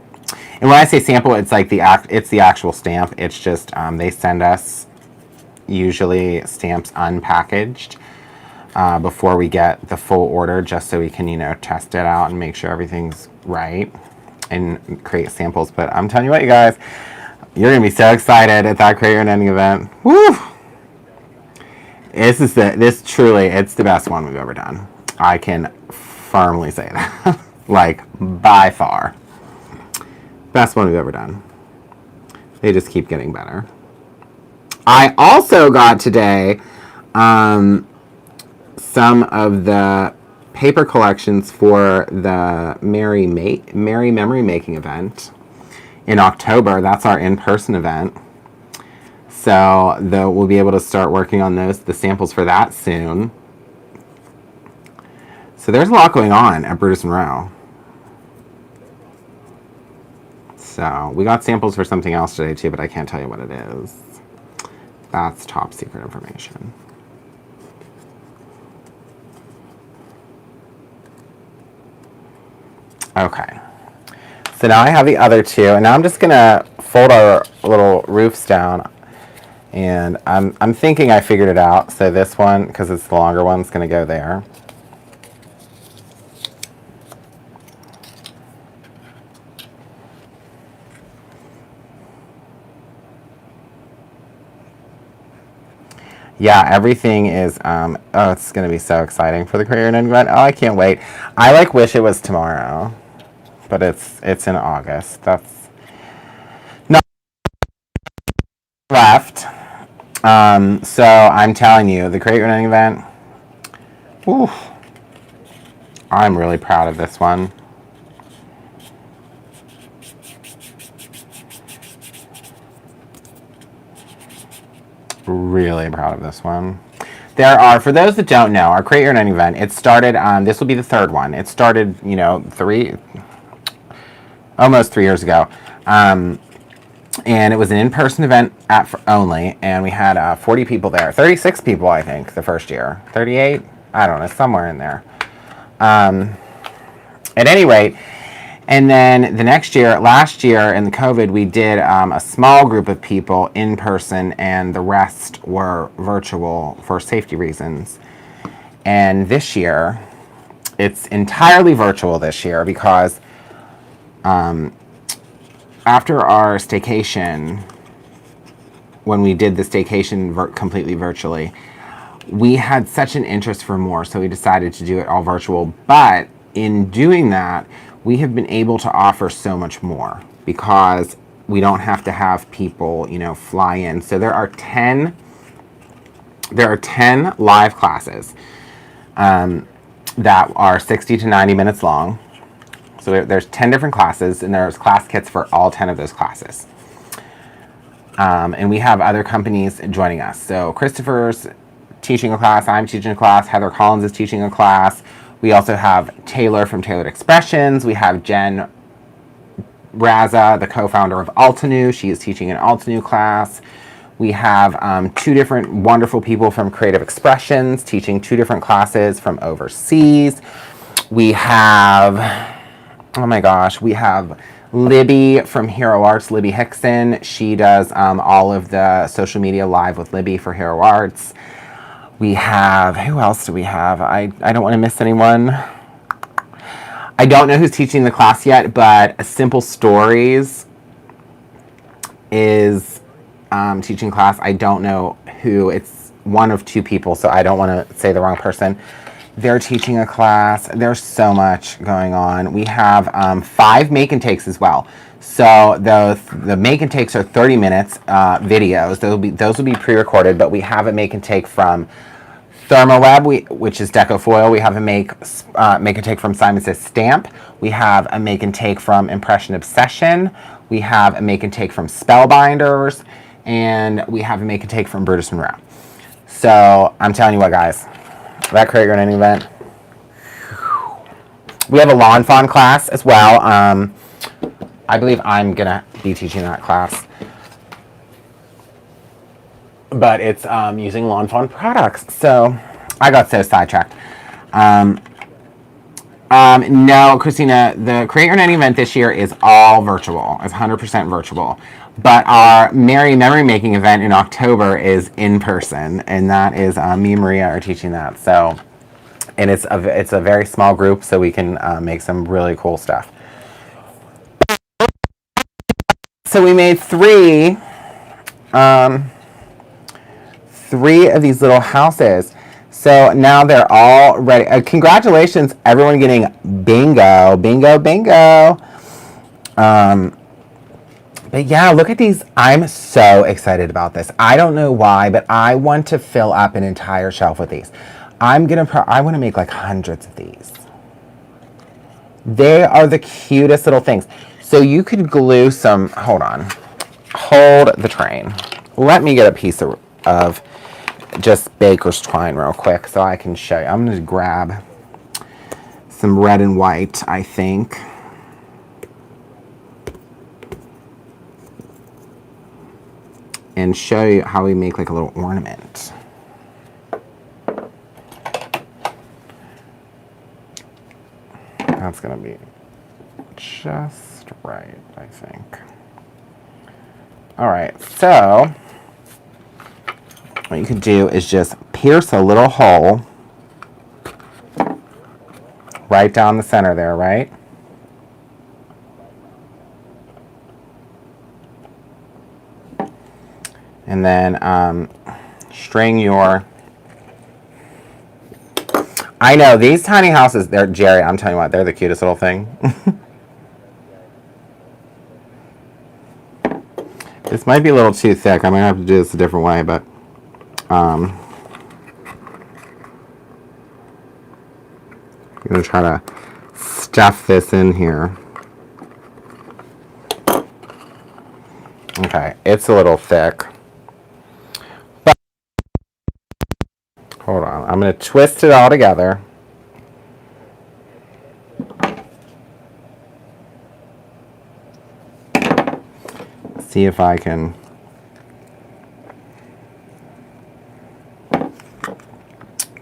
when I say sample, it's like it's the actual stamp. It's just they send us usually stamps unpackaged before we get the full order, just so we can, you know, test it out and make sure everything's right and create samples. But I'm telling you what, you guys, you're gonna be so excited at that Create Your Own Ending event. Woo! This truly, it's the best one we've ever done. I can firmly say that. Like, by far. Best one we've ever done. They just keep getting better. I also got today some of the paper collections for the Merry Memory Making event in October. That's our in-person event. So we'll be able to start working on the samples for that soon. So there's a lot going on at Brutus Monroe. So we got samples for something else today too, but I can't tell you what it is. That's top secret information. Okay. So now I have the other two, and now I'm just gonna fold our little roofs down. And I'm thinking I figured it out. So this one, because it's the longer one, is going to go there. Yeah, everything is, oh, it's going to be so exciting for the Career and event. Oh, I can't wait. I like wish it was tomorrow, but it's in August. That's not left. So I'm telling you, the Create Your Own event, whew, I'm really proud of this one. Really proud of this one. There are, for those that don't know, our Create Your Own event, it started, this will be the third one. It started, you know, almost 3 years ago. And it was an in-person event only, and we had 40 people there. 36 people, I think, the first year. 38? I don't know, somewhere in there. At any rate, and then the next year, last year in the COVID, we did a small group of people in person, and the rest were virtual for safety reasons. And this year, it's entirely virtual this year because after our staycation, when we did the staycation completely virtually, we had such an interest for more, so we decided to do it all virtual. But in doing that, we have been able to offer so much more because we don't have to have people, you know, fly in. So there are 10 live classes that are 60 to 90 minutes long. So there's 10 different classes, and there's class kits for all 10 of those classes. And we have other companies joining us. So Christopher's teaching a class, I'm teaching a class, Heather Collins is teaching a class. We also have Taylor from Tailored Expressions. We have Jen Raza, the co-founder of Altenew. She is teaching an Altenew class. We have 2 different wonderful people from Creative Expressions teaching 2 different classes from overseas. We have, oh my gosh, we have Libby from Hero Arts, Libby Hickson. She does all of the social media live with Libby for Hero Arts. We have, who else do we have? I don't want to miss anyone. I don't know who's teaching the class yet, but Simple Stories is teaching class. I don't know who. It's one of 2 people, so I don't want to say the wrong person. They're teaching a class. There's so much going on. We have 5 make and takes as well. So the make and takes are 30 minutes videos. Those will be pre-recorded, but we have a make and take from ThermoWeb, which is Deco Foil. We have a make and take from Simon Says Stamp. We have a make and take from Impression Obsession. We have a make and take from Spellbinders, and we have a make and take from Brutus Monroe. So I'm telling you what, guys, that Create Your Own event. We have a Lawn Fawn class as well. I believe I'm gonna be teaching that class, but it's using Lawn Fawn products. So I got so sidetracked. No, Christina, the Create Your Own event this year is all virtual. It's 100% virtual. But our Merry Memory Making event in October is in person, and that is me and Maria are teaching that. So, and it's a very small group, so we can make some really cool stuff. So we made 3 of these little houses. So now they're all ready. Congratulations, everyone getting bingo, bingo, bingo. But yeah, look at these. I'm so excited about this. I don't know why, but I want to fill up an entire shelf with these. I want to make like hundreds of these. They are the cutest little things. So you could glue some, hold on. Hold the train. Let me get a piece of just baker's twine real quick so I can show you. I'm going to grab some red and white, I think. And show you how we make like a little ornament. That's going to be just right, I think. All right, so what you could do is just pierce a little hole right down the center there, right? And then string your... I know, these tiny houses, they're, Jerry, I'm telling you what, they're the cutest little thing. This might be a little too thick. I might have to do this a different way, but I'm going to try to stuff this in here. Okay, it's a little thick. But hold on, I'm going to twist it all together. See if I can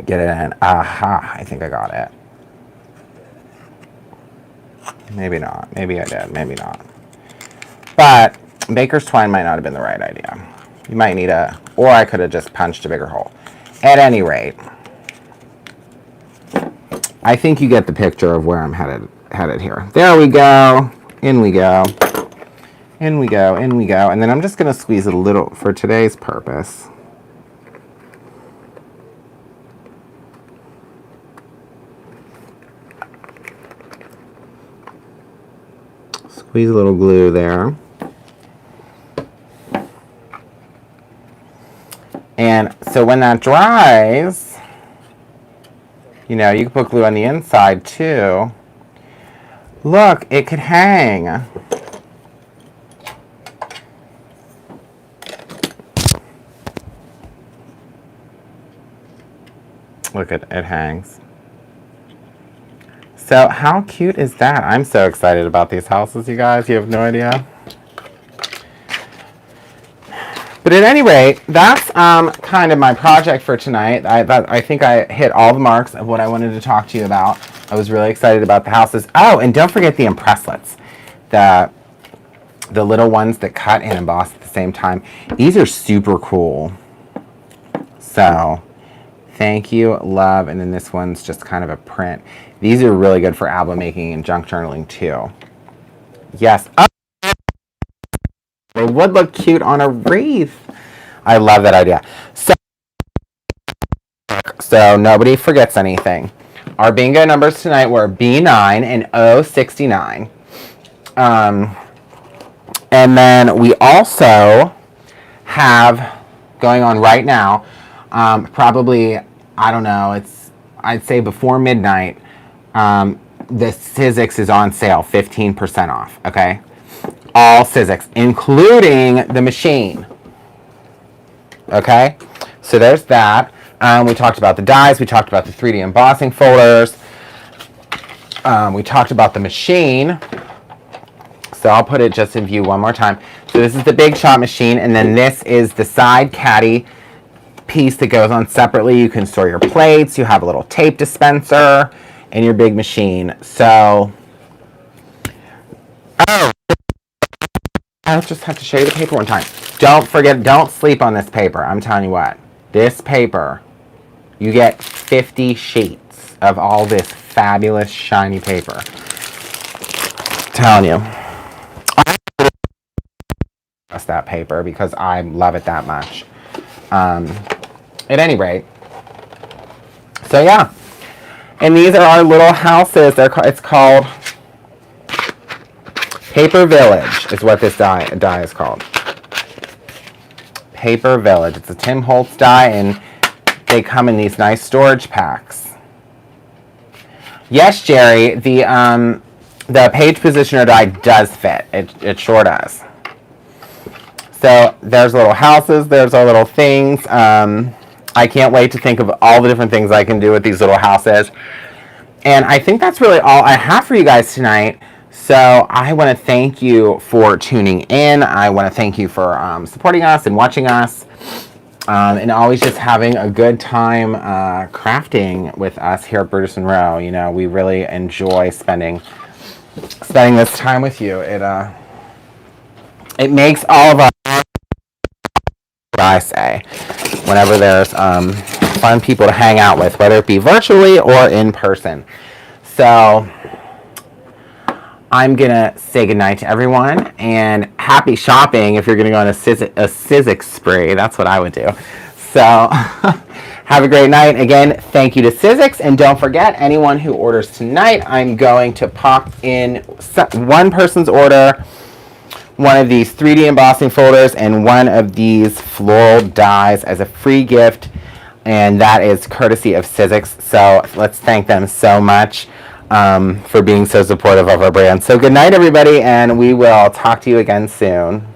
get it in. Aha, I think I got it. Maybe not. Maybe I did. Maybe not. But baker's twine might not have been the right idea. You might need a, or I could have just punched a bigger hole. At any rate, I think you get the picture of where I'm headed here. There we go. In we go. In we go, in we go. And then I'm just going to squeeze it a little for today's purpose. Squeeze a little glue there. And so when that dries, you know, you can put glue on the inside too. Look, it could hang. Look, it hangs. So how cute is that? I'm so excited about these houses, you guys. You have no idea. But at any rate, that's kind of my project for tonight. I think I hit all the marks of what I wanted to talk to you about. I was really excited about the houses. Oh, and don't forget the Impresslets. The little ones that cut and emboss at the same time. These are super cool. So... thank you, love, and then this one's just kind of a print. These are really good for album making and junk journaling too. Yes. Oh, it would look cute on a wreath. I love that idea. So nobody forgets anything. Our bingo numbers tonight were B9 and O69. And then we also have going on right now, probably, I don't know, I'd say before midnight, the Sizzix is on sale, 15% off, okay? All Sizzix, including the machine, okay? So there's that. We talked about the dies, we talked about the 3D embossing folders, we talked about the machine. So I'll put it just in view one more time. So this is the Big Shot machine, and then this is the side caddy piece that goes on separately. You can store your plates. You have a little tape dispenser in your big machine. So, oh, I just have to show you the paper one time. Don't forget, don't sleep on this paper. I'm telling you what, this paper, you get 50 sheets of all this fabulous shiny paper. I'm telling you. That paper because I love it that much. At any rate, so yeah, and these are our little houses. It's called Paper Village is what this die is called. Paper Village. It's a Tim Holtz die, and they come in these nice storage packs. Yes, Jerry, the page positioner die does fit. It sure does. So there's little houses, there's our little things. I can't wait to think of all the different things I can do with these little houses. And I think that's really all I have for you guys tonight. So I want to thank you for tuning in. I want to thank you for supporting us and watching us. And always just having a good time crafting with us here at Brutus & Rowe. You know, we really enjoy spending this time with you. It makes all of us, what I say. whenever there's fun people to hang out with, whether it be virtually or in person. So I'm going to say goodnight to everyone and happy shopping if you're going to go on a Sizzix spree. That's what I would do. So have a great night. Again, thank you to Sizzix. And don't forget, anyone who orders tonight, I'm going to pop in one person's order, one of these 3D embossing folders and one of these floral dies as a free gift. And that is courtesy of Sizzix. So let's thank them so much for being so supportive of our brand. So good night, everybody, and we will talk to you again soon.